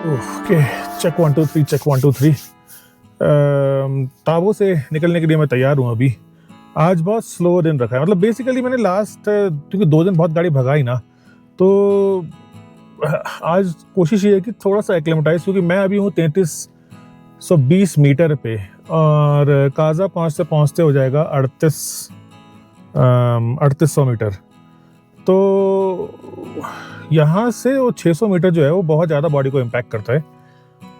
Okay, check 1 2 3 check 1 2 3। Tabo से निकलने के लिए मैं तैयार हूँ अभी। आज बहुत स्लो दिन रखा है, मतलब बेसिकली मैंने लास्ट क्योंकि 2 दिन बहुत गाड़ी भगाई ना, तो आज कोशिश ये है कि थोड़ा सा एक्लेमेटाइज, क्योंकि मैं अभी हूँ 3320 मीटर पे और काजा पहुँचते पहुँचते हो जाएगा 3800 मीटर। तो यहाँ से वो 600 मीटर जो है वो बहुत ज़्यादा बॉडी को इम्पैक्ट करता है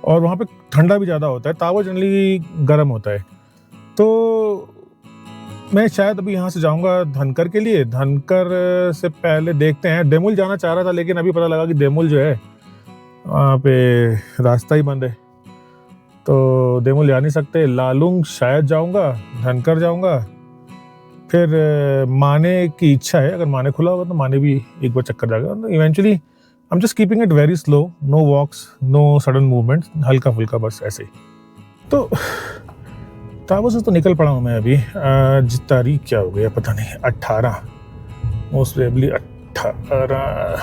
और वहाँ पे ठंडा भी ज़्यादा होता है। ताबो जनरली गर्म होता है। तो मैं शायद अभी यहाँ से जाऊँगा धनकर के लिए। धनकर से पहले देखते हैं, डेमुल जाना चाह रहा था लेकिन अभी पता लगा कि डेमुल जो है वहाँ पे रास्ता ही बंद है, तो डेमुल जा नहीं सकते। लालुंग शायद जाऊँगा, धनकर जाऊँगा, फिर माने की इच्छा है, अगर माने खुला होगा तो माने भी एक बार चक्कर जाएगा। Eventually I am just keeping it very slow, no walks, no sudden movement, हल्का फुल्का बस ऐसे ही। तो ताबो से तो निकल पड़ा हूँ मैं अभी। आज तारीख क्या हो गई पता नहीं, 18 मोस्ट प्रोबेबली 18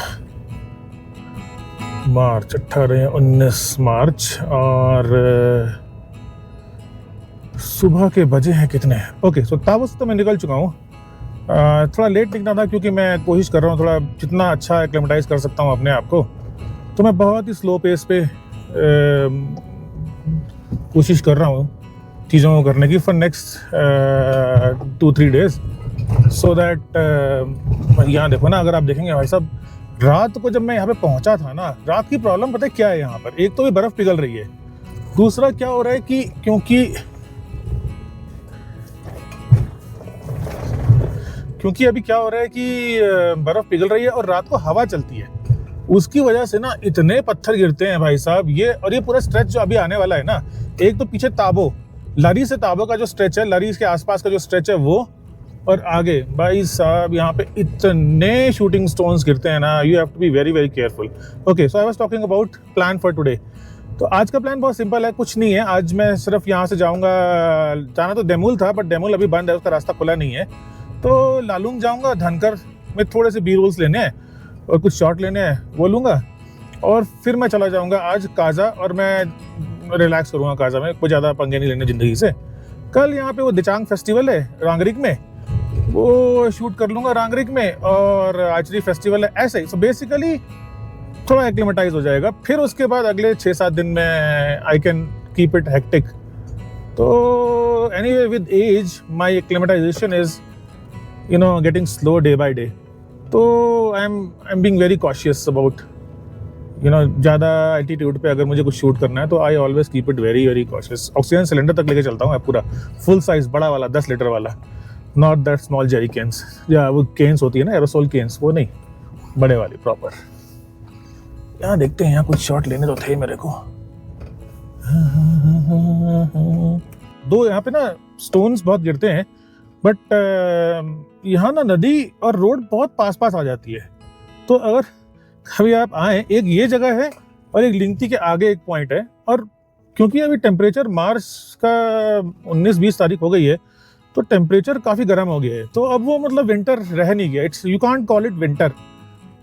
मार्च, 18 या 19 मार्च। और सुबह के बजे हैं कितने? ओके, सो ताबो से तो मैं निकल चुका हूँ। थोड़ा लेट निकलना था क्योंकि मैं कोशिश कर रहा हूँ थोड़ा जितना अच्छा एक्लेमेटाइज कर सकता हूँ अपने आप को, तो मैं बहुत ही स्लो पेस पे कोशिश कर रहा हूँ चीज़ों को करने की for next 2-3 days, so that यहाँ देखो ना, अगर आप देखेंगे भाई साहब, रात को जब मैं यहाँ पे पहुँचा था ना, रात की प्रॉब्लम पता है क्या है यहाँ पर? एक तो भी बर्फ़ पिघल रही है, दूसरा क्या हो रहा है कि क्योंकि अभी क्या हो रहा है कि बर्फ़ पिघल रही है और रात को हवा चलती है, उसकी वजह से ना इतने पत्थर गिरते हैं भाई साहब। ये पूरा स्ट्रेच जो अभी आने वाला है ना, एक तो पीछे ताबो, लरी से ताबो का जो स्ट्रेच है, लरी के आसपास का जो स्ट्रेच है वो, और आगे भाई साहब यहाँ पे इतने शूटिंग स्टोन्स गिरते हैं ना, you have to be very very careful. Okay, so I was talking about plan for today. तो आज का प्लान बहुत सिंपल है, कुछ नहीं है। आज मैं सिर्फ यहाँ से जाना तो डेमुल था, बट डेमुल अभी बंद है, उसका रास्ता खुला नहीं है। तो लालुंग जाऊँगा, धनकर में थोड़े से बी रोल्स लेने हैं और कुछ शॉट लेने हैं, वो लूँगा, और फिर मैं चला जाऊँगा आज काजा, और मैं रिलैक्स करूँगा काजा में, कोई ज़्यादा पंगे नहीं लेने ज़िंदगी से। कल यहाँ पे वो दिचांग फेस्टिवल है रांगरिक में, वो शूट कर लूँगा रांगरिक में, और आचरी फेस्टिवल है, ऐसे ही। सो बेसिकली थोड़ा एक्लेमेटाइज हो जाएगा, फिर उसके बाद अगले 6-7 दिन में I can keep it hectic. तो anyway, with as my acclimatisation is getting slow day by day. तो I'm being very cautious about ज़्यादा एल्टीट्यूड पे अगर मुझे कुछ शूट करना है तो I always keep it very very cautious. Oxygen cylinder तक लेके चलता हूँ मैं, पूरा फुल साइज बड़ा वाला 10 लीटर वाला, not that small jerry cans, या वो कैंस होती है ना एरोसोल कैंस, वो नहीं, बड़े वाली प्रॉपर। यहाँ देखते हैं, यहाँ कुछ शॉट लेने तो थे मेरे को। दो यहाँ पे ना स्टोन्स बहुत गिरते हैं, बट यहाँ ना नदी और रोड बहुत पास पास आ जाती है। तो अगर कभी आप आए, एक ये जगह है और एक लिंगती के आगे एक पॉइंट है, और क्योंकि अभी टेम्परेचर मार्च का 19-20 तारीख हो गई है, तो टेम्परेचर काफ़ी गर्म हो गया है। तो अब वो मतलब विंटर रह नहीं गया, it's you can't call it winter,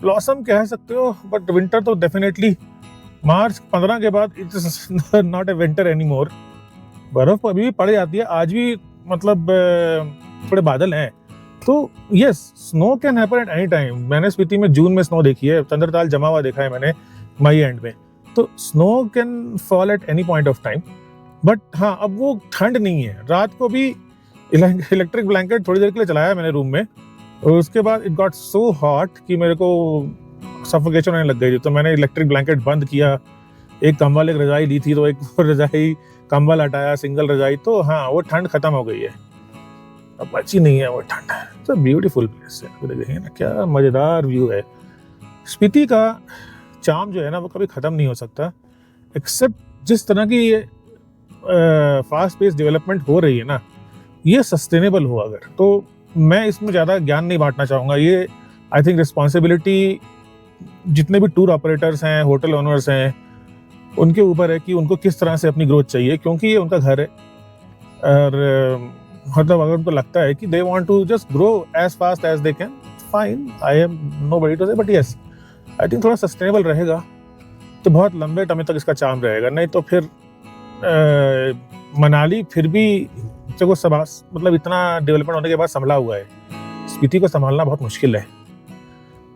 blossom कह सकते हो, बट विंटर तो डेफिनेटली मार्च 15 के बाद it's not a winter any more. बर्फ़ अभी भी पड़ जाती है, आज भी मतलब थोड़े बादल हैं। तो yes, snow can happen at any time. मैंने स्पीति में जून में स्नो देखी है, चंद्रताल जमा हुआ देखा है मैंने मई एंड में। तो snow can fall at any point of time, but हाँ, अब वो ठंड नहीं है। रात को भी इलेक्ट्रिक ब्लैंकेट थोड़ी देर के लिए चलाया मैंने रूम में, और उसके बाद इट गॉट सो हॉट कि मेरे को सफोकेशन होने लग गई थी। तो मैंने इलेक्ट्रिक ब्लैंकेट बंद किया, एक कंबल, एक रजाई ली थी, तो एक रजाई कंबल हटाया, सिंगल रजाई, तो हाँ वो ठंड खत्म हो गई है, अब बची नहीं है वो ठंड। तो ब्यूटीफुल प्लेस है, देखिए ना क्या मज़ेदार व्यू है। स्पीति का चार्म जो है ना वो कभी ख़त्म नहीं हो सकता, एक्सेप्ट जिस तरह की ये फास्ट पेस डेवलपमेंट हो रही है ना, ये सस्टेनेबल हो अगर, तो मैं इसमें ज़्यादा ज्ञान नहीं बांटना चाहूँगा। ये आई थिंक रिस्पॉन्सिबिलिटी जितने भी टूर ऑपरेटर्स हैं, होटल ओनर्स हैं, उनके ऊपर है कि उनको किस तरह से अपनी ग्रोथ चाहिए, क्योंकि ये उनका घर है। और मतलब अगर उनको लगता है कि they want to just grow as fast as they can, fine, I am nobody to say, but yes, I think थोड़ा सस्टेनेबल रहेगा तो बहुत लंबे समय तक इसका चार्म रहेगा। नहीं तो फिर मनाली फिर भी देखो मतलब इतना डेवलपमेंट होने के बाद संभला हुआ है, स्पीति को संभालना बहुत मुश्किल है।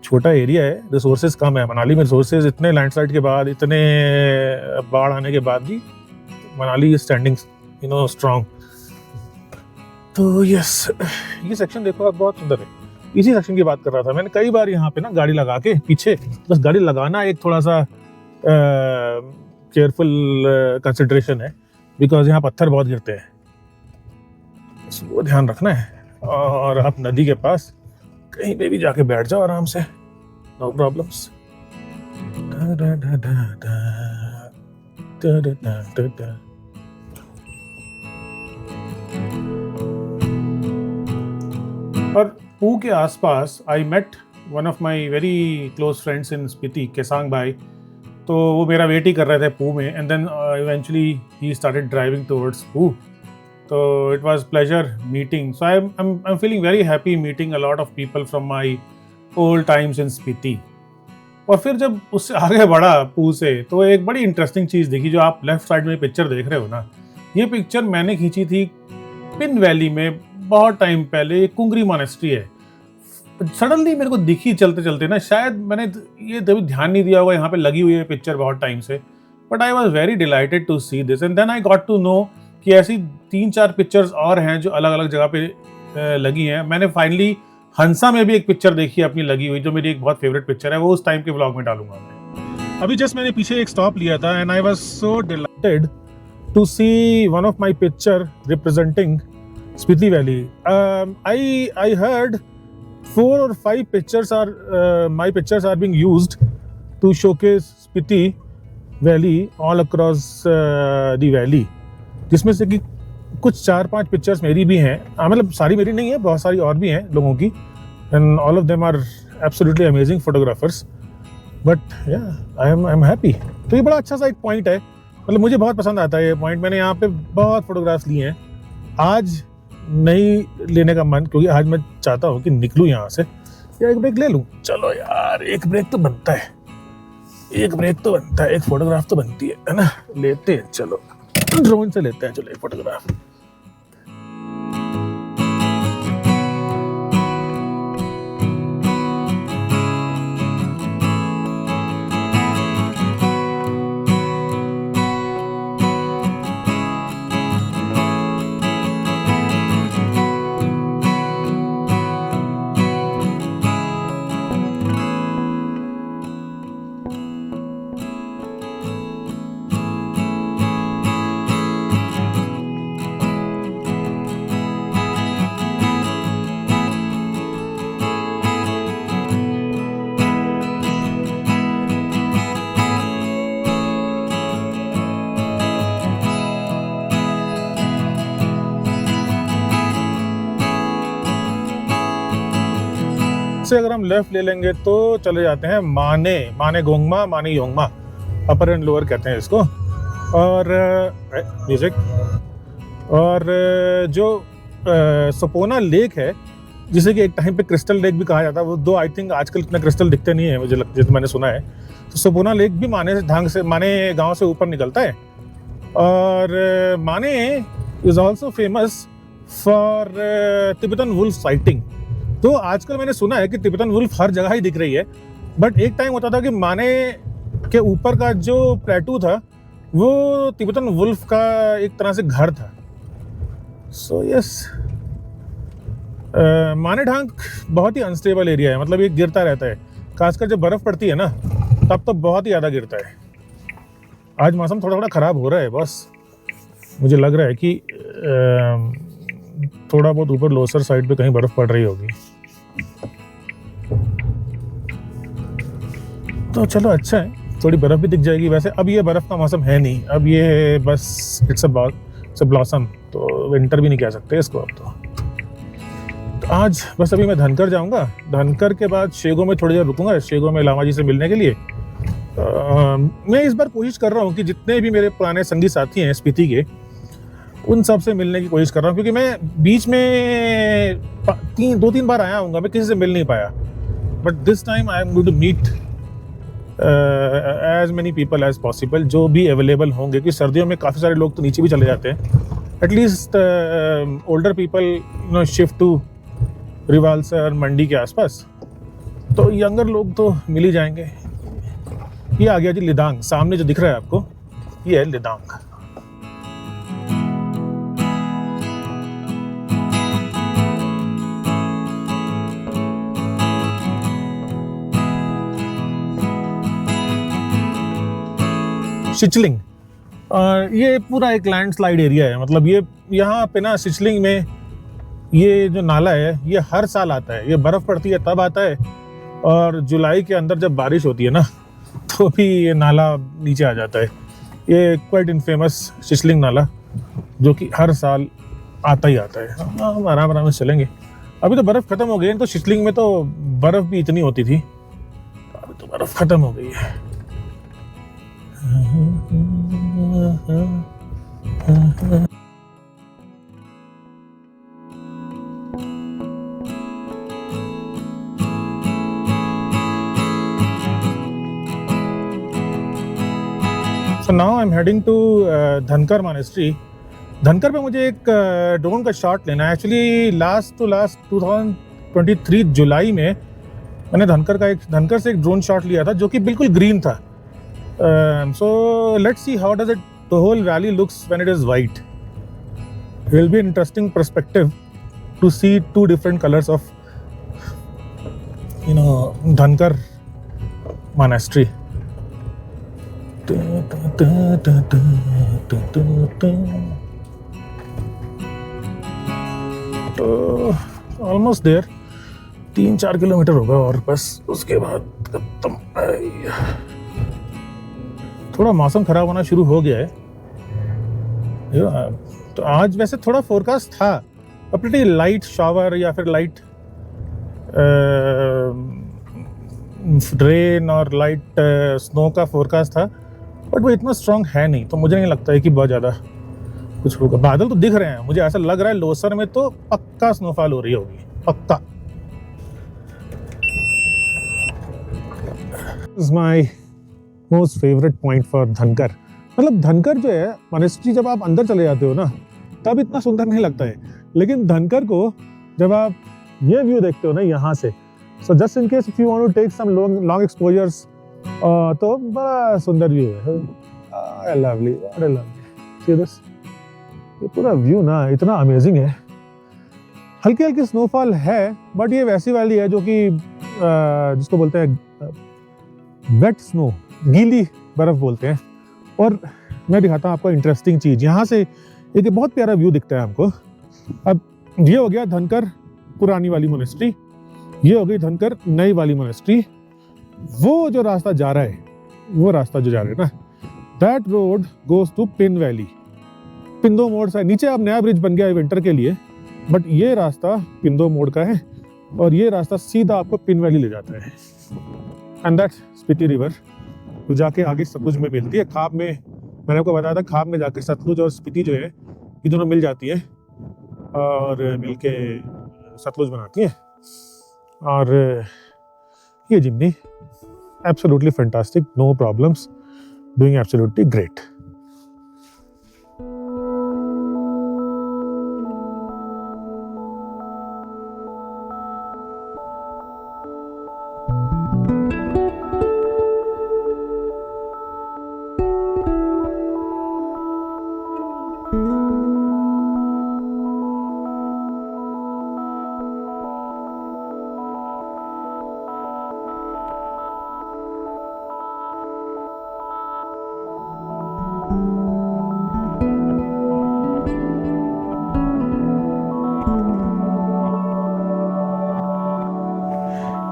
छोटा एरिया है, रिसोर्सेज कम है मनाली में। रिसोर्सेज इतने लैंडस्लाइड के बाद, इतने बाढ़ आने के बाद भी मनाली स्टैंडिंग स्ट्रांग। तो यस, ये सेक्शन देखो आप बहुत सुंदर है। इसी सेक्शन की बात कर रहा था मैंने। कई बार यहाँ पे ना गाड़ी लगा के पीछे, बस गाड़ी लगाना एक थोड़ा सा केयरफुल कंसिडरेशन है, बिकॉज यहाँ पत्थर बहुत गिरते हैं, वो ध्यान रखना है। और आप नदी के पास कहीं पे भी जाके बैठ जाओ आराम से, नो प्रॉब्लम्स। और पू के आसपास I met one of my very close friends in Spiti, Kesang भाई। तो वो मेरा वेट ही कर रहे थे पू में, and then eventually he started driving towards Pooh. So it was pleasure meeting. So I'm feeling very happy meeting a lot of people from my old times in Spiti. और फिर जब उससे आगे बढ़ा पू से, तो एक बड़ी इंटरेस्टिंग चीज़ देखी। जो आप लेफ्ट साइड में पिक्चर देख रहे हो ना, ये पिक्चर मैंने खींची थी पिन वैली में बहुत टाइम पहले। कुंगरी मॉनेस्ट्री है। सडनली मेरे को दिखी चलते चलते ना, शायद मैंने ये कभी ध्यान नहीं दिया होगा, यहाँ पे लगी हुई है पिक्चर बहुत टाइम से। But I was very delighted to see this, and then I got to know कि ऐसी 3-4 पिक्चर्स और हैं जो अलग अलग जगह पे लगी हैं। मैंने फाइनली हंसा में भी एक पिक्चर देखी अपनी लगी हुई, जो मेरी एक बहुत फेवरेट पिक्चर है। वो उस टाइम के व्लॉग में डालूंगा मैं। अभी जस्ट मैंने पीछे एक स्टॉप लिया था, and I was so delighted to see one of my picture representing Spiti valley. I heard 4 or 5 pictures are my pictures are being used to showcase Spiti Valley all across the valley, जिसमें से कि कुछ 4-5 pictures मेरी भी हैं। मतलब सारी मेरी नहीं है, बहुत सारी और भी हैं लोगों की, and all of them are absolutely amazing photographers. But yeah I am happy. तो ये बड़ा अच्छा सा एक पॉइंट है, मतलब मुझे बहुत पसंद आता है ये पॉइंट। मैंने यहाँ पे बहुत फोटोग्राफ्स लिए हैं। आज नहीं लेने का मन, क्योंकि आज मैं चाहता हूँ कि निकलूँ यहाँ से, या एक ब्रेक ले लूँ। चलो यार, एक ब्रेक तो बनता है, एक ब्रेक तो बनता है, एक फोटोग्राफ तो बनती है ना। लेते हैं, चलो ड्रोन से लेते हैं, चलो एक फोटोग्राफ। से अगर हम लेफ्ट ले लेंगे तो चले जाते हैं माने गोंगमा, माने योंगमा, अपर एंड लोअर कहते हैं इसको। और म्यूजिक, और जो सपोना लेक है, जिसे कि एक टाइम पे क्रिस्टल लेक भी कहा जाता है, वो दो आई थिंक आजकल इतना क्रिस्टल दिखते नहीं है मुझे लगता है, मैंने सुना है। तो सपोना लेक भी माने गांव से ऊपर निकलता है। और Mane is also famous for Tibetan wolf sighting. तो आजकल मैंने सुना है कि तिब्बतन वुल्फ हर जगह ही दिख रही है, बट एक टाइम होता था कि माने के ऊपर का जो प्लेटू था वो तिब्बतन वुल्फ का एक तरह से घर था। सो यस, माने ढांक बहुत ही अनस्टेबल एरिया है, मतलब ये गिरता रहता है, खासकर जब बर्फ़ पड़ती है ना, तब तो बहुत ही ज़्यादा गिरता है। आज मौसम थोड़ा ख़राब हो रहा है, बस मुझे लग रहा है कि थोड़ा बहुत ऊपर लोसर साइड पे कहीं बर्फ़ पड़ रही होगी। तो चलो अच्छा है, थोड़ी बर्फ़ भी दिख जाएगी। वैसे अब ये बर्फ़ का मौसम है नहीं, अब ये बस इट्स अ ब्लॉसम, तो विंटर भी नहीं कह सकते इसको अब तो आज बस अभी मैं धनकर जाऊंगा। धनकर के बाद शेगो में थोड़ी देर रुकूंगा, शेगो में लामा जी से मिलने के लिए। मैं इस बार कोशिश कर रहा हूँ कि जितने भी मेरे पुराने संगी साथी हैं स्पीति के, उन सब से मिलने की कोशिश कर रहा हूँ, क्योंकि मैं बीच में 2-3 बार आया हूँ, मैं किसी से मिल नहीं पाया। But this time I am going to meet as many people as possible, जो भी अवेलेबल होंगे, कि सर्दियों में काफ़ी सारे लोग तो नीचे भी चले जाते हैं, at least older people shift to Rewalsar Mandi के आसपास, तो यंगर लोग तो मिल ही जाएंगे। ये आ गया जी लिदांग, सामने जो दिख रहा है आपको ये है लिदांग। शिचलिंग, ये पूरा एक लैंडस्लाइड एरिया है, मतलब ये यहाँ पे ना शिचलिंग में ये जो नाला है ये हर साल आता है, ये बर्फ़ पड़ती है तब आता है, और जुलाई के अंदर जब बारिश होती है ना तो भी ये नाला नीचे आ जाता है। ये क्वाइट इनफेमस शिचलिंग नाला जो कि हर साल आता ही आता है। हम आराम आराम से चलेंगे, अभी तो बर्फ़ ख़त्म हो गई है, तो शिचलिंग में तो बर्फ़ भी इतनी होती थी, अभी तो बर्फ़ ख़त्म हो गई है। So now I'm heading to धनकर मॉनेस्ट्री। धनकर पे मुझे एक ड्रोन का शॉट लेना है। एक्चुअली लास्ट 2023 जुलाई में मैंने धनकर से एक ड्रोन शॉट लिया था जो कि बिल्कुल ग्रीन था। So let's see how does the whole valley looks when it is white. It will be an interesting perspective to see two different colors of Dhankar monastery. तो ऑलमोस्ट देयर, 3-4 किलोमीटर होगा और बस उसके बाद खत्म। थोड़ा मौसम खराब होना शुरू हो गया है। तो आज वैसे थोड़ा फोरकास्ट था, प्रीटी लाइट शावर या फिर लाइट रेन और लाइट स्नो का फोरकास्ट था, बट वो इतना स्ट्रॉन्ग है नहीं, तो मुझे नहीं लगता है कि बहुत ज़्यादा कुछ होगा। बादल तो दिख रहे हैं, मुझे ऐसा लग रहा है लोसर में तो पक्का स्नोफॉल हो रही होगी, पक्का। Is my most favourite point for धनकर। मतलब धनकर जो है मॉनेस्ट्री, जब आप अंदर चले जाते हो ना तब इतना सुंदर नहीं लगता है, लेकिन धनकर को जब आप ये व्यू देखते हो ना यहाँ से, so just in case if you want to take some long exposures, तो बड़ा सुंदर व्यू है। Lovely, what a lovely, see this, ये पूरा व्यू ना इतना अमेजिंग है। हल्की हल्की स्नोफॉल है, बट ये वैसी वाली है जो कि जिसको बोलते हैं वेट स्नो, गीली बर्फ बोलते हैं। और मैं दिखाता हूँ आपको इंटरेस्टिंग चीज़। यहाँ से एक बहुत प्यारा व्यू दिखता है हमको। अब ये हो गया धनकर पुरानी वाली मोनेस्ट्री, ये हो गई धनकर नई वाली मोनेस्ट्री। वो जो रास्ता जा रहा है, वो रास्ता जो जा रहा है ना, that road goes to Pin valley. Pandoh मोड़ से नीचे अब नया ब्रिज बन गया है विंटर के लिए, बट ये रास्ता पिंदो मोड़ का है और ये रास्ता सीधा आपको पिन वैली ले जाता है। एंड दैट स्पीति रिवर तो जाके आगे सतलुज में मिलती है। खाब में, मैंने आपको बताया था, खाब में जाके सतलुज और स्पीति जो है ये दोनों मिल जाती है और मिलके सतलुज बनाती है। और ये Jimny absolutely fantastic, no problems, doing absolutely great.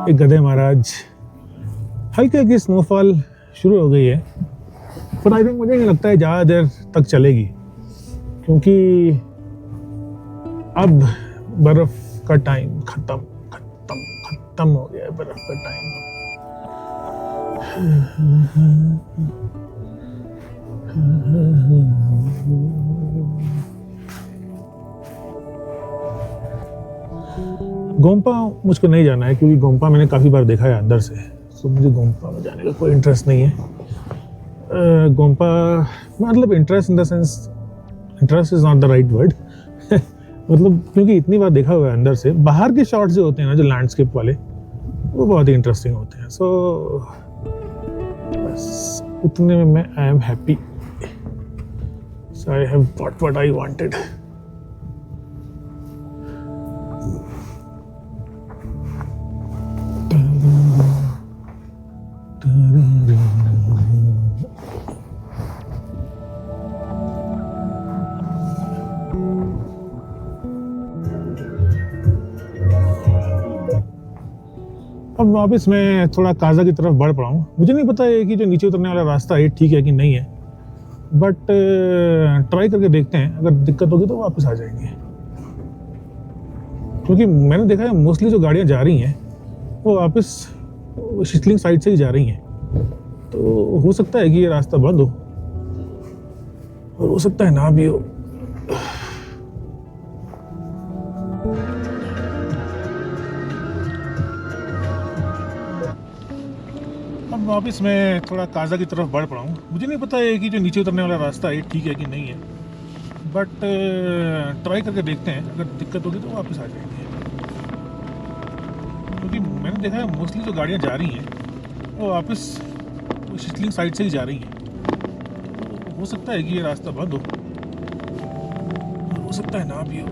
एक गधे महाराज, हल्की हल्की स्नोफॉल शुरू हो गई है, पर आई थिंक मुझे नहीं लगता है ज़्यादा देर तक चलेगी, क्योंकि अब बर्फ़ का टाइम खत्म हो गया है। बर्फ़ का टाइम गोम्पा मुझको नहीं जाना है, क्योंकि गोम्पा मैंने काफ़ी बार देखा है अंदर से, तो मुझे गोम्पा में जाने का कोई इंटरेस्ट नहीं है। गोम्पा मतलब interest in the sense, interest is not the right word मतलब क्योंकि इतनी बार देखा हुआ है अंदर से, बाहर के शॉट्स जो होते हैं ना, जो लैंडस्केप वाले, वो बहुत ही इंटरेस्टिंग होते हैं। सो बस उतने में मैं I am happy. So I have got what I wanted. अब वापस मैं थोड़ा काजा की तरफ बढ़ पड़ा हूँ। मुझे नहीं पता है कि जो नीचे उतरने वाला रास्ता है ठीक है कि नहीं है, बट ट्राई करके देखते हैं। अगर दिक्कत होगी तो वापस आ जाएंगे, क्योंकि मैंने देखा है मोस्टली जो गाड़ियाँ जा रही हैं वो वापस शिसलिंग साइड से ही जा रही हैं। तो हो सकता है कि ये रास्ता बंद हो, और हो सकता है ना भी हो। अब वापस मैं थोड़ा काजा की तरफ बढ़ पड़ा हूँ। मुझे नहीं पता है कि जो नीचे उतरने वाला रास्ता है ठीक है कि नहीं है, बट ट्राई करके देखते हैं। अगर दिक्कत होगी तो वापस आ जाएंगे, क्योंकि मैंने देखा है मोस्टली जो गाड़ियाँ जा रही हैं वो वापस शिसलिंग साइड से ही जा रही हैं। तो हो सकता है कि ये रास्ता बंद हो सकता है ना भी हो।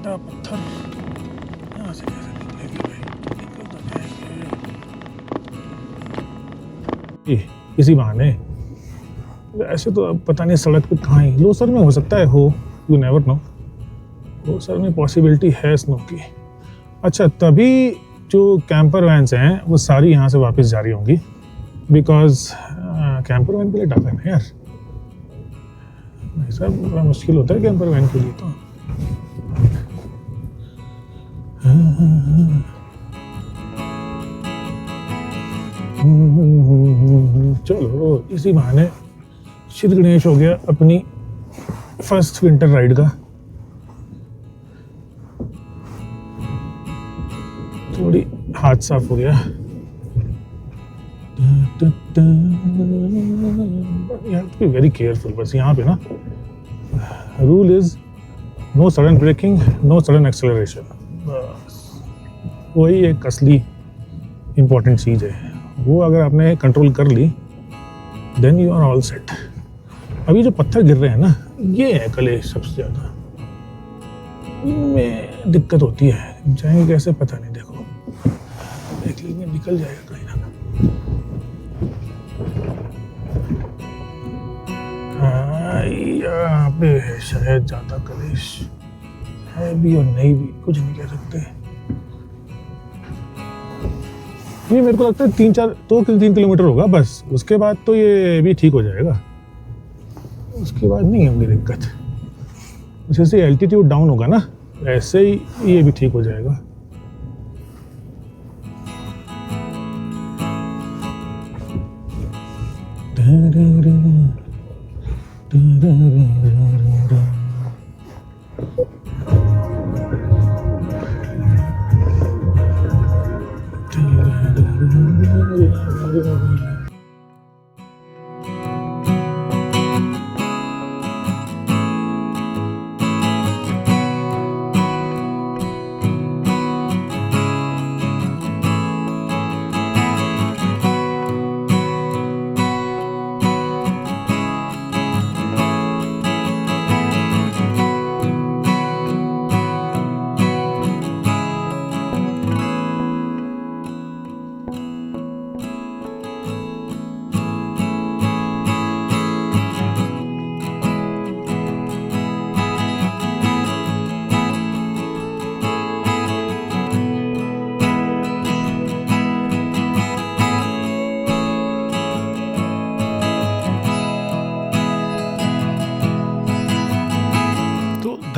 बड़ा पत्थर यहाँ से कैसे निकलेगी भाई? निकल तो जाएंगे इसी बहाने। ऐसे तो अब पता नहीं सड़क पे कहाँ ही, लोसर में हो सकता है हो, यू नेवर नो। लोसर में पॉसिबिलिटी है स्नो की। अच्छा, तभी जो कैंपर वैन्स हैं वो सारी यहाँ से वापस जा रही होंगी, बिकॉज कैंपर वैन के लिए टफ है ना यार। ऐसा बड़ा मुश्किल होता है कैंपर वैन के लिए तो। चलो इसी बहाने श्री गणेश हो गया अपनी फर्स्ट विंटर राइड का। थोड़ी हाथ साफ हो गया। You have to be very careful। बस यहाँ पे ना rule is no sudden braking, no sudden acceleration. बस वही एक असली इम्पोर्टेंट चीज़ है। वो अगर आपने कंट्रोल कर ली then you are all set. अभी जो पत्थर गिर रहे हैं ना, ये है कलेश सबसे ज़्यादा। इनमें दिक्कत होती है, जाएंगे कैसे पता नहीं। देखो देख लीजिए, निकल जाएगा कहीं ना। हाँ, यहाँ पे है शायद ज़्यादा कलेश, है भी और नहीं भी, कुछ नहीं कह सकते। ये मेरे को लगता है 3 किलोमीटर होगा बस, उसके बाद तो ये भी ठीक हो जाएगा। उसके बाद नहीं होगी दिक्कत। जैसे एल्टीट्यूड डाउन होगा ना, ऐसे ही ये भी ठीक हो जाएगा।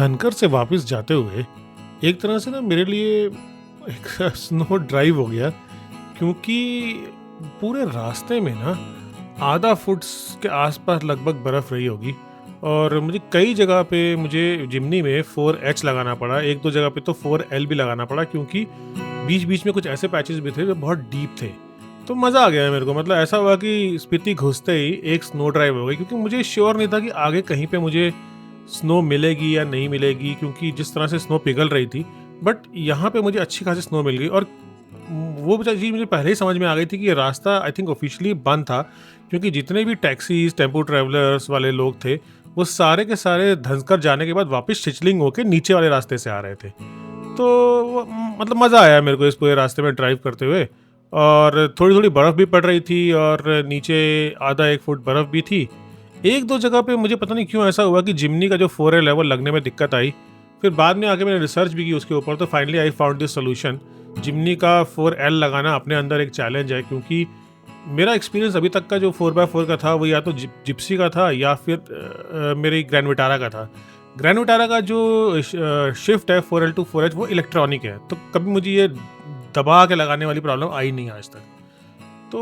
धनकर से वापस जाते हुए एक तरह से ना मेरे लिए एक स्नो ड्राइव हो गया, क्योंकि पूरे रास्ते में ना आधा फुट के आसपास लगभग बर्फ़ रही होगी और मुझे कई जगह पे मुझे जिमनी में 4H लगाना पड़ा, एक दो जगह पे तो 4L भी लगाना पड़ा, क्योंकि बीच बीच में कुछ ऐसे पैचेस भी थे जो बहुत डीप थे। तो मज़ा आ गया मेरे को, मतलब ऐसा हुआ कि स्पीति घुसते ही एक स्नो ड्राइव हो गई, क्योंकि मुझे श्योर नहीं था कि आगे कहीं पे मुझे स्नो मिलेगी या नहीं मिलेगी, क्योंकि जिस तरह से स्नो पिघल रही थी। बट यहाँ पे मुझे अच्छी खासी स्नो मिल गई और वो चीज़ मुझे पहले ही समझ में आ गई थी कि ये रास्ता आई थिंक ऑफिशियली बंद था, क्योंकि जितने भी टैक्सीज टेम्पो ट्रैवलर्स वाले लोग थे वो सारे के सारे धंसकर जाने के बाद वापस छिचलिंग होके नीचे वाले रास्ते से आ रहे थे। तो मतलब मज़ा आया मेरे को इस पूरे रास्ते में ड्राइव करते हुए, और थोड़ी थोड़ी बर्फ़ भी पड़ रही थी और नीचे आधा एक फुट बर्फ़ भी थी। एक दो जगह पे मुझे पता नहीं क्यों ऐसा हुआ कि जिमनी का जो 4L है वो लगने में दिक्कत आई। फिर बाद में आके मैंने रिसर्च भी की उसके ऊपर, तो finally I found this solution. Jimny का 4L लगाना अपने अंदर एक चैलेंज है, क्योंकि मेरा एक्सपीरियंस अभी तक का जो 4x4 का था वो या तो जिप्सी का था या फिर मेरी ग्रैंड विटारा का था। ग्रैंड विटारा का जो शिफ्ट है 4L to 4H वो इलेक्ट्रॉनिक है, तो कभी मुझे ये दबा के लगाने वाली प्रॉब्लम आई नहीं आज तक। तो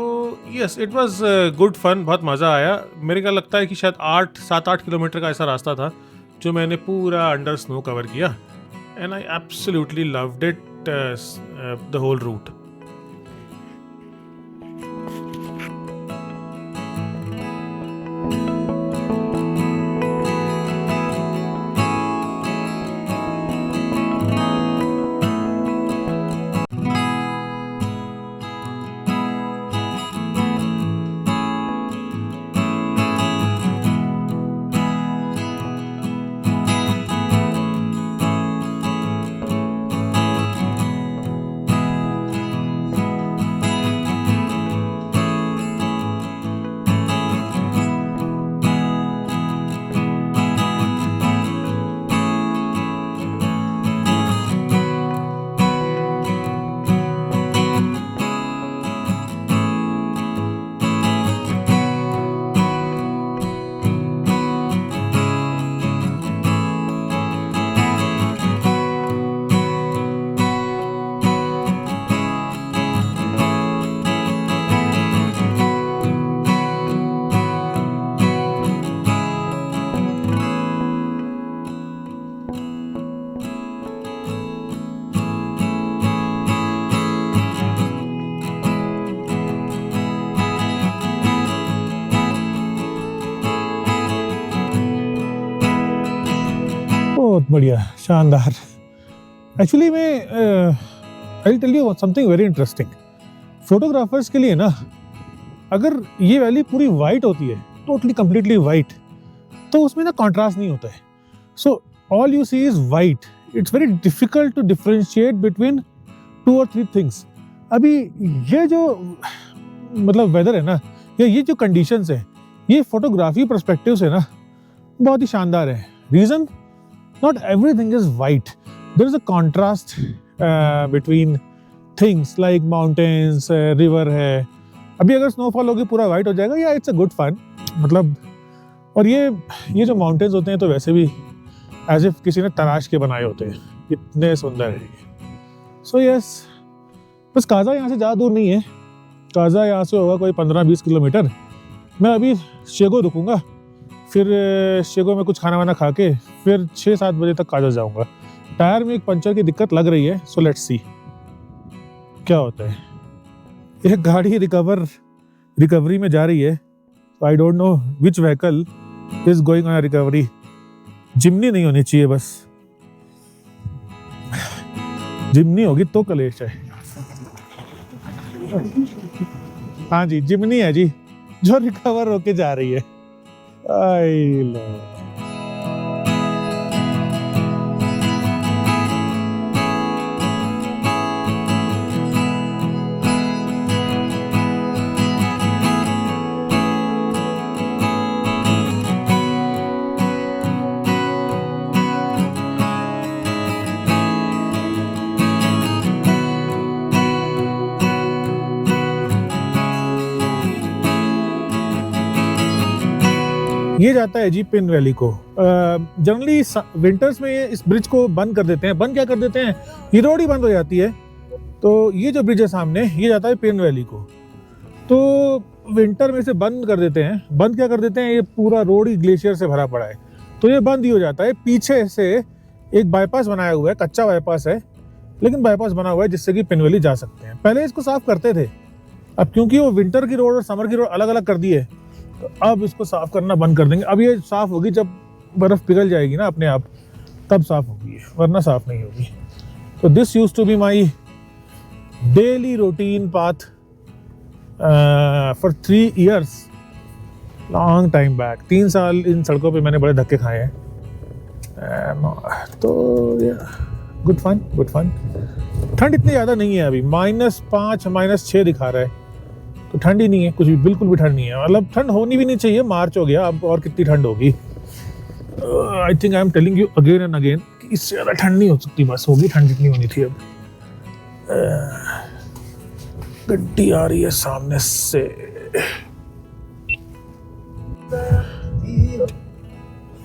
yes, it was good fun, बहुत मज़ा आया। मेरे को लगता है कि शायद 7-8 किलोमीटर का ऐसा रास्ता था जो मैंने पूरा अंडर स्नो कवर किया, and I absolutely loved it the whole route. बहुत बढ़िया, शानदार। एक्चुअली मैं I tell you something very interesting. Photographers के लिए ना, अगर ये वैली पूरी वाइट होती है, टोटली कंप्लीटली वाइट, तो उसमें ना कॉन्ट्रास्ट नहीं होता है। So all you see is white. It's very difficult to differentiate between 2 or 3 things. अभी ये जो मतलब वेदर है ना, या ये जो कंडीशंस है, ये फोटोग्राफी पर्सपेक्टिव से ना बहुत ही शानदार है। Reason, not everything is white. There is a contrast between things like mountains, river है। अभी अगर स्नोफॉल होगी पूरा वाइट हो जाएगा, या इट्स अ गुड फन, मतलब। और ये जो माउंटेन्स होते हैं तो वैसे भी एज इफ किसी ने तराश के बनाए होते हैं, इतने सुंदर है ये। सो यस, बस काजा यहाँ से ज़्यादा दूर नहीं है। काजा यहाँ से होगा कोई 15-20 किलोमीटर। मैं अभी शेगो रुकूंगा, फिर शेगो में कुछ खाना वाना खा के फिर 6-7 बजे तक काजा जाऊंगा। टायर में एक पंचर की दिक्कत लग रही है, सो लेट्स सी क्या होता है। एक गाड़ी रिकवरी में जा रही है, I don't know which vehicle is going on recovery. Jimny नहीं होनी चाहिए, बस जिमनी होगी तो कलेश है। हाँ जी, जिमनी है जी, जो रिकवर होके जा रही है। आई लो। ये जाता है जी पिन वैली को। जनरली विंटर्स में इस ब्रिज को बंद कर देते हैं। बंद क्या कर देते हैं, ये रोड ही बंद हो जाती है। तो ये जो ब्रिज है सामने, ये जाता है पिन वैली को। तो विंटर में इसे बंद कर देते हैं। बंद क्या कर देते हैं, ये पूरा रोड ही ग्लेशियर से भरा पड़ा है, तो ये बंद ही हो जाता है। पीछे से एक बाईपास बनाया हुआ है, कच्चा बाईपास है, लेकिन बाईपास बना हुआ है जिससे कि पिन वैली जा सकते हैं। पहले इसको साफ करते थे, अब क्योंकि वो विंटर की रोड और समर की रोड अलग अलग कर दी है, तो अब इसको साफ करना बंद कर देंगे। अब ये साफ होगी जब बर्फ पिघल जाएगी ना अपने आप, तब साफ होगी, वरना साफ नहीं होगी। तो this used to be my daily routine path for 3 years, long time back. 3 साल इन सड़कों पे मैंने बड़े धक्के खाए हैं। तो गुड फन, गुड फन। ठंड इतनी ज़्यादा नहीं है अभी, -5 -6 दिखा रहा है, तो ठंड ही नहीं है कुछ भी, बिल्कुल भी ठंड नहीं है। मतलब ठंड होनी भी नहीं चाहिए, मार्च हो गया अब और कितनी ठंड होगी। I think I am telling you again and again कि इससे ज़्यादा ठंड नहीं हो सकती, बस होगी ठंड जितनी होनी थी। अब गड्डी आ रही है सामने से।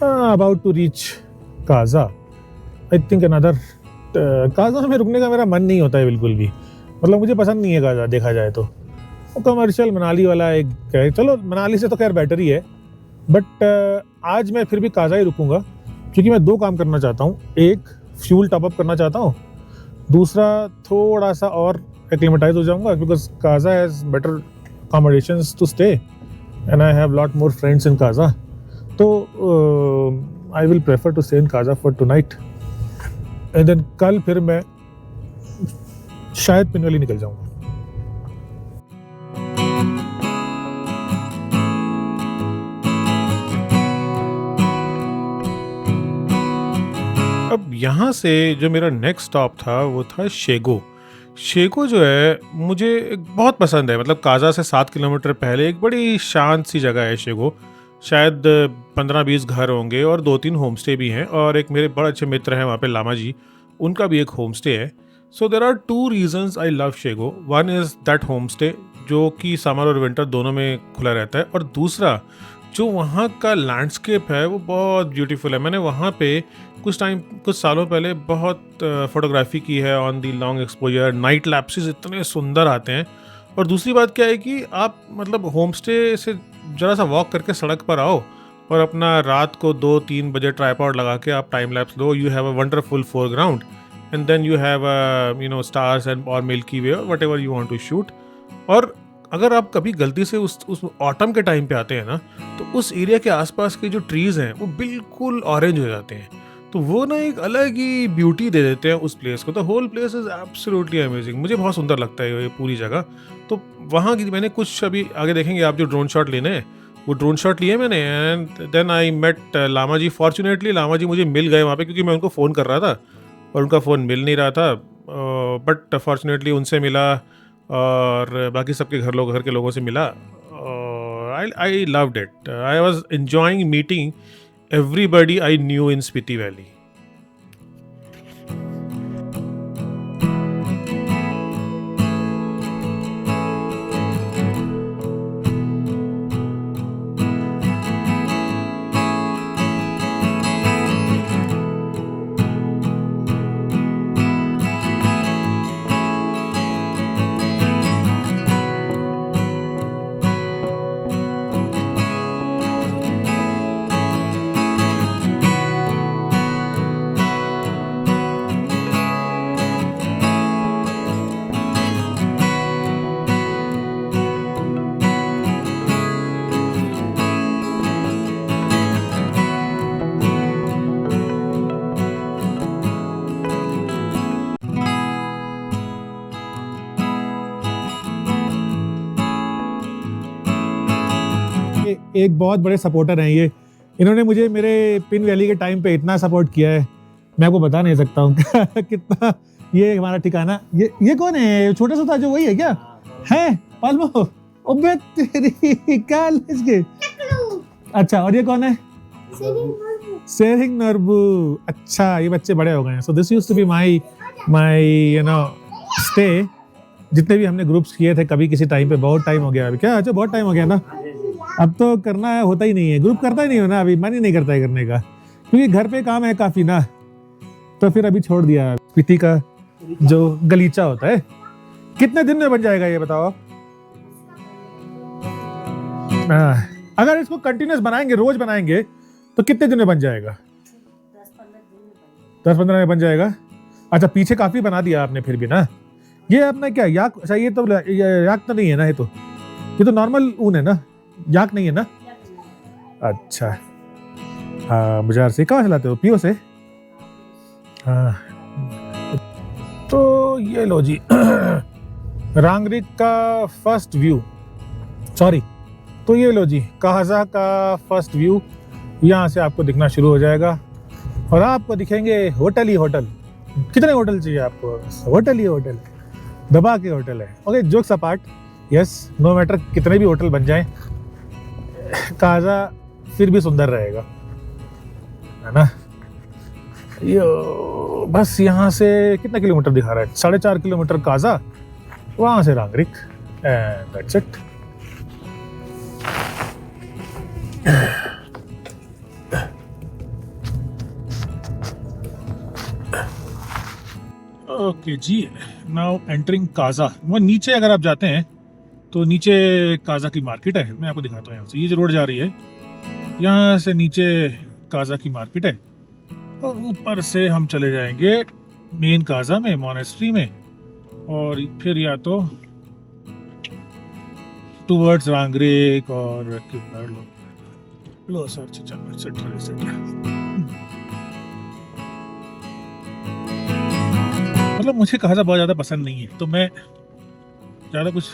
About to reach Kaza. I think another. Kaza में रुकने का मेरा मन नहीं होता है बिल्कुल भी, मतलब मुझे पसंद नहीं है काजा देखा जाए तो। वो कमर्शियल मनाली वाला एक है, चलो मनाली से तो खैर बेटर ही है, बट आज मैं फिर भी काजा ही रुकूंगा, क्योंकि मैं 2 काम करना चाहता हूँ। एक, फ्यूल टॉपअप करना चाहता हूँ, दूसरा थोड़ा सा और एक्लिमेटाइज हो जाऊंगा, because Kaza has better accommodations to stay and I have lot more friends in Kaza. तो I will prefer to stay in Kaza for tonight and then कल फिर मैं शायद पिन वैली निकल जाऊंगा। अब यहाँ से जो मेरा नेक्स्ट स्टॉप था वो था शेगो। शेगो जो है मुझे बहुत पसंद है, मतलब काजा से 7 किलोमीटर पहले एक बड़ी शांत सी जगह है शेगो। शायद 15-20 घर होंगे और 2-3 होम स्टे भी हैं, और एक मेरे बड़े अच्छे मित्र हैं वहाँ पे, लामा जी, उनका भी एक होम स्टे है। So there are 2 reasons I love Shego. One is that home stay जो कि समर और विंटर दोनों में खुला रहता है, और दूसरा जो वहाँ का लैंडस्केप है वो बहुत ब्यूटीफुल है। मैंने वहाँ पे कुछ सालों पहले बहुत फोटोग्राफी की है on the long exposure. Night lapses इतने सुंदर आते हैं। और दूसरी बात क्या है कि आप मतलब होम स्टे से ज़रा सा वॉक करके सड़क पर आओ और अपना रात को 2-3 बजे ट्राइपॉड लगा के आप टाइम लैप्स लो। You have a wonderful foreground and then you have stars and और मिल्की वे और whatever you want to shoot. और अगर आप कभी गलती से उस ऑटम के टाइम पे आते हैं ना, तो उस एरिया के आसपास के जो ट्रीज़ हैं वो बिल्कुल ऑरेंज हो जाते हैं, तो वो ना एक अलग ही ब्यूटी दे देते हैं उस प्लेस को। The whole place is absolutely amazing. मुझे बहुत सुंदर लगता है ये पूरी जगह। तो वहाँ की मैंने कुछ, अभी आगे देखेंगे आप, जो ड्रोन शॉट लेने हैं वो ड्रोन शॉट लिए मैंने। And then I met Lama ji. Fortunately Lama ji मुझे मिल गए वहाँ पे, क्योंकि मैं उनको फ़ोन कर रहा था और उनका फ़ोन मिल नहीं रहा था, बट फॉर्चुनेटली उनसे मिला और बाकी सबके घर के लोगों से मिला। I loved it. I was enjoying meeting everybody I knew in Spiti Valley. एक बहुत बड़े सपोर्टर हैं ये। इन्होंने मुझे मेरे पिन वैली के टाइम पे इतना सपोर्ट किया है, मैं आपको बता नहीं सकता हूँ कितना। ये हमारा ठिकाना, ये कौन है? छोटा सा था जो, वही है क्या? है पाल्मो? ओबे तेरी काल इसके। अच्छा, और ये कौन है? सेरिंग नरबू। अच्छा, ये बच्चे बड़े हो गए हैं। So this used to be my stay. जितने भी हमने ग्रुप्स किए थे कभी किसी टाइम पे, बहुत टाइम हो गया अभी। क्या अच्छा, बहुत टाइम हो गया ना। अब तो करना है, होता ही नहीं है, ग्रुप करता ही नहीं हो ना, अभी मन ही नहीं करता है करने का, क्योंकि घर पे काम है काफी ना, तो फिर अभी छोड़ दिया। स्पीति का जो गलीचा होता है कितने दिन में बन जाएगा ये बताओ आप? अगर इसको कंटिन्यूस बनाएंगे, रोज बनाएंगे, तो कितने दिन में बन जाएगा? 10-15 में बन जाएगा। अच्छा, पीछे काफी बना दिया आपने फिर भी ना। ये आपने क्या याक, अच्छा ये तो याक तो नहीं है ना, ये तो नॉर्मल ऊन है ना, याक नहीं है ना? अच्छा हाँ, बाजार से कहाँ से लाते हो? पीओ से? हाँ, तो ये लो जी रांगरिक का फर्स्ट व्यू, सॉरी, तो ये लो जी काजा का फर्स्ट व्यू, यहाँ से आपको दिखना शुरू हो जाएगा और आपको दिखेंगे होटल ही होटल। कितने होटल चाहिए आपको? होटल ही होटल, दबा के होटल है। Okay, jokes apart, yes, no matter कितने भी होटल बन जाएं, काजा फिर भी सुंदर रहेगा, है ना। यो बस यहाँ से कितना किलोमीटर दिखा रहा है? 4.5 किलोमीटर काजा, वहां से Rangrik, and that's it. Okay ji, now entering Kaza. वो नीचे अगर आप जाते हैं तो नीचे काजा की मार्केट है, मैं आपको दिखाता हूँ। यहाँ से ये जो रोड जा रही है, यहाँ से नीचे काजा की मार्केट है, और ऊपर से हम चले जाएंगे मेन काजा में, मोनेस्ट्री में, और फिर या तो टुवर्ड्स रांगरिक और लो सर्च मतलब मुझे काजा बहुत ज़्यादा पसंद नहीं है, तो मैं ज़्यादा कुछ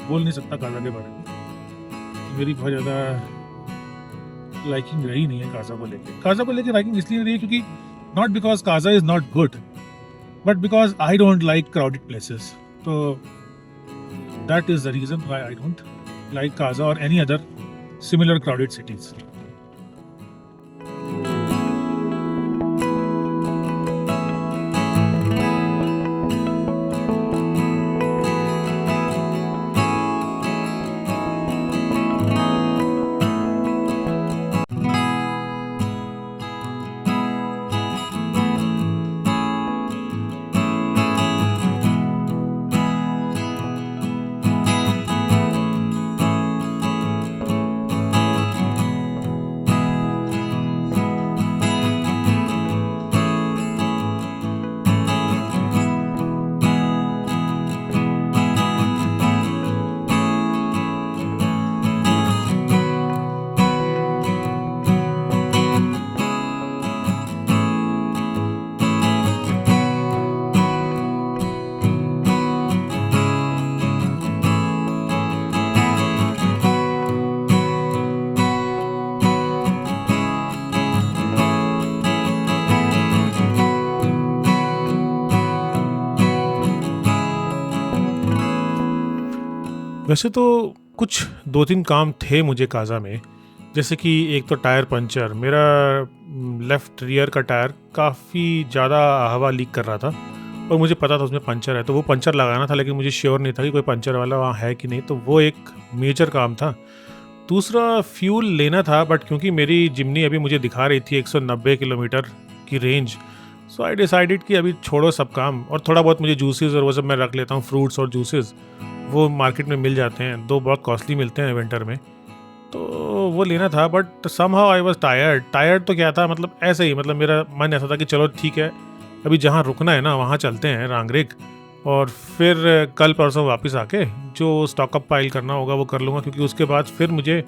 बोल नहीं सकता काजा के बारे में। मेरी बहुत ज़्यादा लाइकिंग रही नहीं है काजा को लेके। काजा को लेके लाइकिंग इसलिए रही है क्योंकि not because Kaza is not good, but because I don't like crowded places. तो that is the reason why I don't like Kaza और any other similar crowded cities. वैसे तो कुछ 2-3 काम थे मुझे काजा में, जैसे कि एक तो टायर पंचर। मेरा लेफ़्ट रियर का टायर काफ़ी ज़्यादा हवा लीक कर रहा था और मुझे पता था उसमें पंचर है, तो वो पंचर लगाना था, लेकिन मुझे श्योर नहीं था कि कोई पंचर वाला वहाँ है कि नहीं, तो वो एक मेजर काम था। दूसरा फ्यूल लेना था, बट क्योंकि मेरी जिमनी अभी मुझे दिखा रही थी 190 किलोमीटर की रेंज, सो आई डिसाइडेड कि अभी छोड़ो सब काम, और थोड़ा बहुत मुझे जूसेस और वो सब मैं रख लेता हूँ, फ्रूट्स और जूसेस, वो मार्केट में मिल जाते हैं, दो बहुत कॉस्टली मिलते हैं विंटर में, तो वो लेना था। But somehow I was tired तो क्या था, मतलब ऐसे ही, मतलब मेरा मन ऐसा था कि चलो ठीक है, अभी जहाँ रुकना है ना वहाँ चलते हैं रांगरिक, और फिर कल परसों वापस आके जो स्टॉक अप पाइल करना होगा वो कर लूँगा, क्योंकि उसके बाद फिर मुझे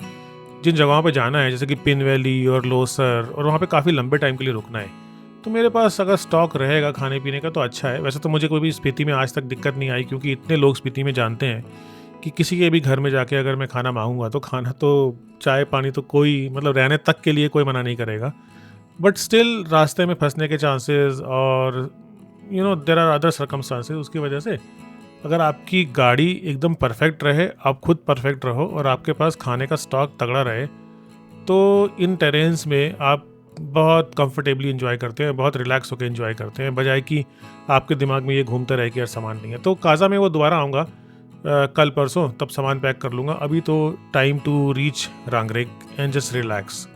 जिन जगहों पे जाना है, जैसे कि पिन वैली और लोसर, और वहाँ पे काफ़ी लंबे टाइम के लिए रुकना है, तो मेरे पास अगर स्टॉक रहेगा खाने पीने का तो अच्छा है। वैसे तो मुझे कोई भी स्पीति में आज तक दिक्कत नहीं आई, क्योंकि इतने लोग स्पीति में जानते हैं कि किसी के भी घर में जाके अगर मैं खाना मांगूंगा तो खाना तो चाय पानी तो कोई, मतलब रहने तक के लिए कोई मना नहीं करेगा। बट स्टिल रास्ते में फंसने के चांसेस और देयर आर अदर सर्कमस्टांसेस, उसकी वजह से अगर आपकी गाड़ी एकदम परफेक्ट रहे, आप खुद परफेक्ट रहो और आपके पास खाने का स्टॉक तगड़ा रहे, तो इन टेरेन्स में आप बहुत कंफर्टेबली एंजॉय करते हैं, बहुत रिलैक्स होकर एंजॉय करते हैं, बजाय कि आपके दिमाग में ये घूमता रहे कि यार सामान नहीं है। तो काजा में वो दोबारा आऊँगा कल परसों तब सामान पैक कर लूँगा। अभी तो time to reach Rangrik and just relax.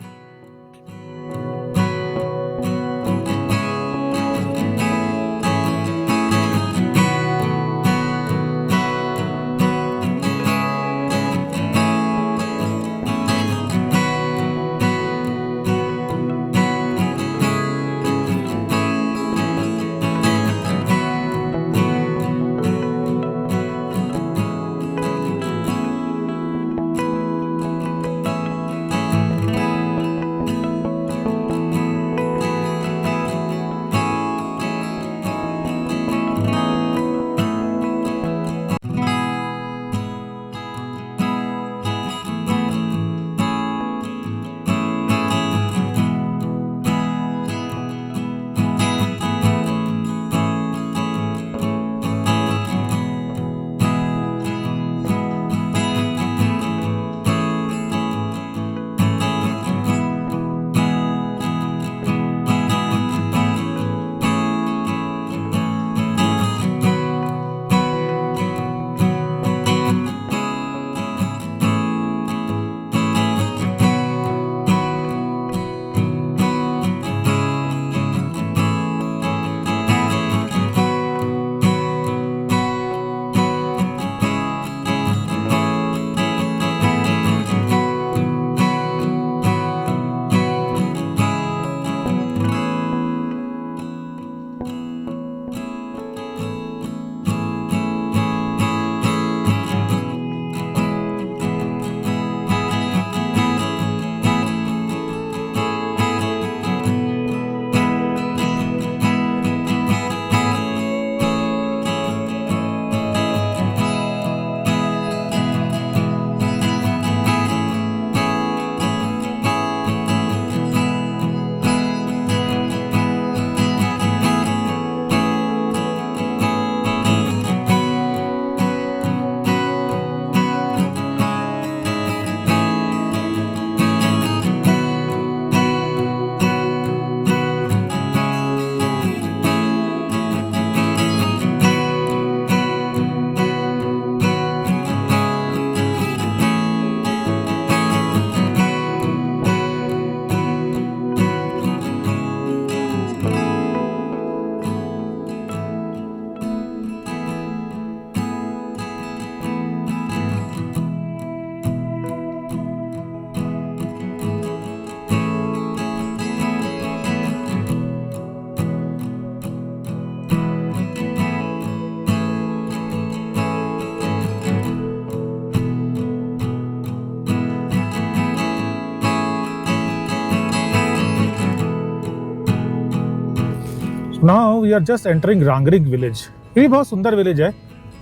Now we are just entering Rangrik village. ये भी बहुत सुंदर विलेज है।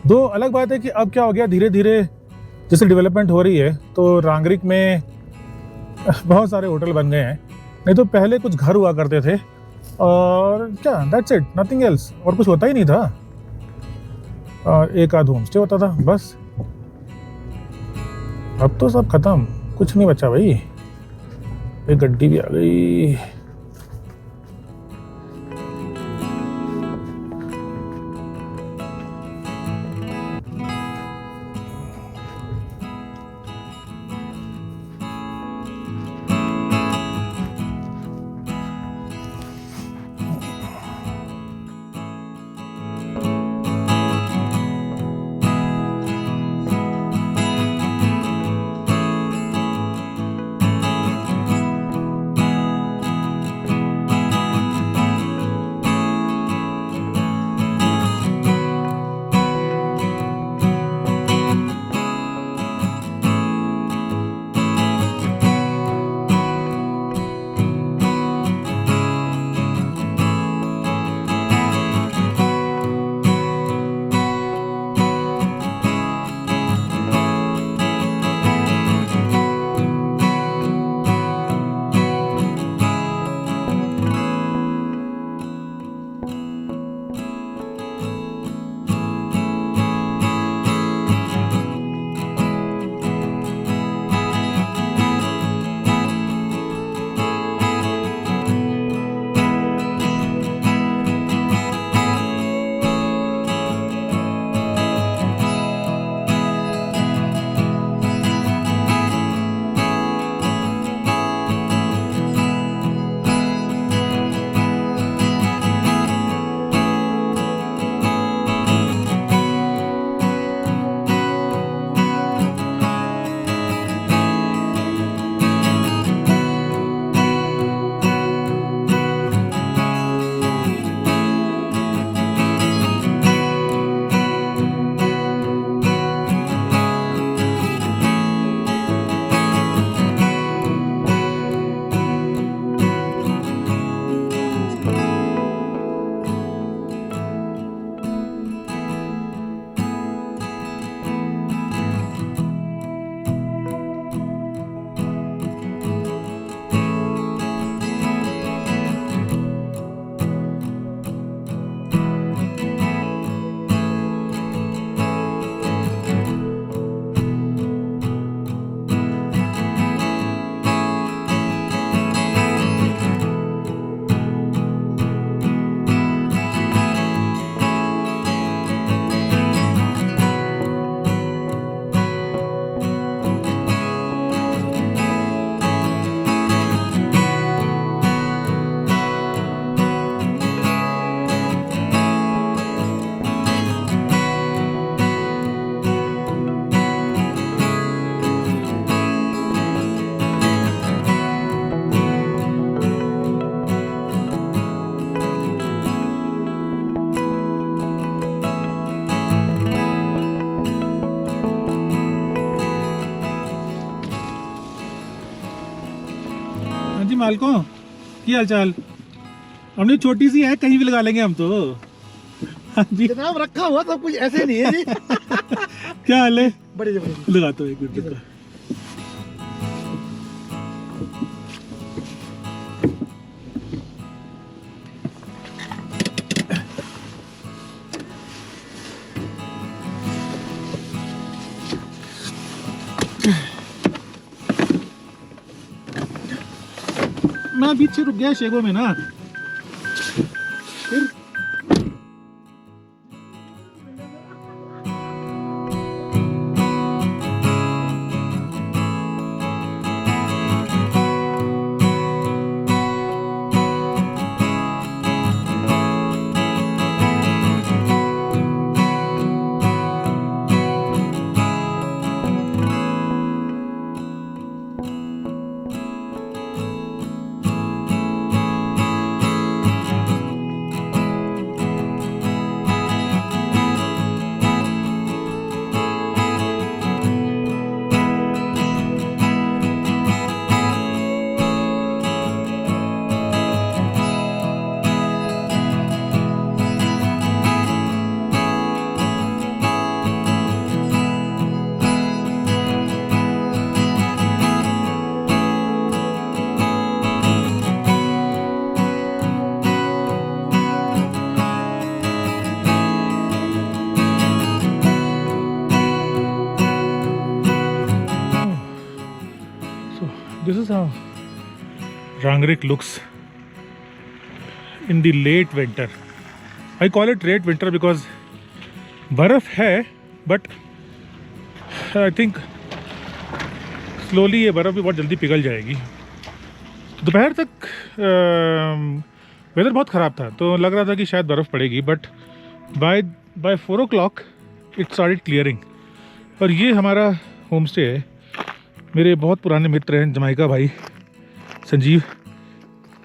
दो अलग बात है कि अब क्या हो गया, धीरे धीरे जैसे डेवलपमेंट हो रही है तो रांगरिक में बहुत सारे होटल बन गए हैं। नहीं तो पहले कुछ घर हुआ करते थे और क्या, दैट्स इट, नथिंग एल्स, और कुछ होता ही नहीं था। और एक आध होम स्टे होता था बस। अब तो सब खत्म, कुछ नहीं बचा भाई। एक गड्डी भी आ गई। मालको, की हाल चाल? हमने छोटी सी है, कहीं भी लगा लेंगे हम तो। हाँ जी जनाब, रखा हुआ सब कुछ ऐसे नहीं है जी। क्या हाल है? बड़ी जबरदस्त लगाता हूँ एक मिनट। मैं बीच से रुक गया शेगो में ना, फिर this is how Rangrik looks in the late winter. I call it late winter because बर्फ है, but I think slowly ये बर्फ भी बहुत जल्दी पिघल जाएगी। दोपहर तक वेदर बहुत ख़राब था, तो लग रहा था कि शायद बर्फ़ पड़ेगी, but by 4 o'clock it started clearing. और ये हमारा होम स्टे है। मेरे बहुत पुराने मित्र हैं जमाइका भाई संजीव,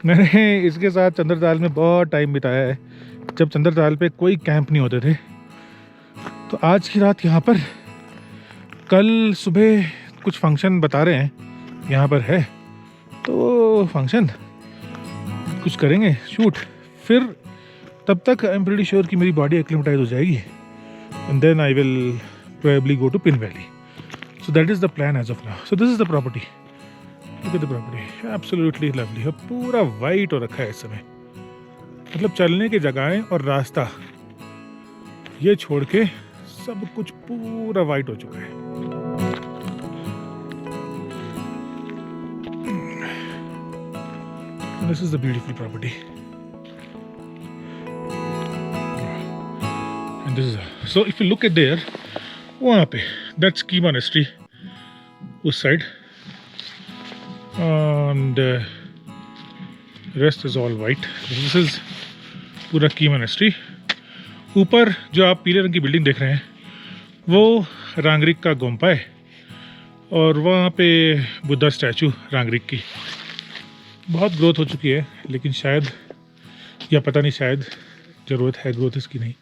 मैंने इसके साथ चंद्रताल में बहुत टाइम बिताया है जब चंद्रताल पे कोई कैंप नहीं होते थे। तो आज की रात यहाँ पर, कल सुबह कुछ फंक्शन बता रहे हैं यहाँ पर है, तो फंक्शन कुछ करेंगे शूट, फिर तब तक आई एम प्रीटी श्योर कि मेरी बॉडी एक्लिमेटाइज हो जाएगी and then I will probably go to Pin valley. So that is the plan as of now. So this is the property, look at the property, absolutely lovely. और पूरा white हो रखा है इस समय, मतलब चलने की जगहें और रास्ता ये छोड़ के सब कुछ पूरा वाइट हो चुका है। This is the beautiful property, and this is so if you look at there, वहाँ पे that's Key Monastery उस side, and rest is all white. This is पूरा Key Monastery। ऊपर जो आप पीले रंग की बिल्डिंग देख रहे हैं वो रांगरिक का गोम्पा है, और वहाँ पे बुद्धा स्टैचू रांगरिक की। बहुत ग्रोथ हो चुकी है, लेकिन शायद, या पता नहीं, शायद ज़रूरत है ग्रोथ इसकी नहीं।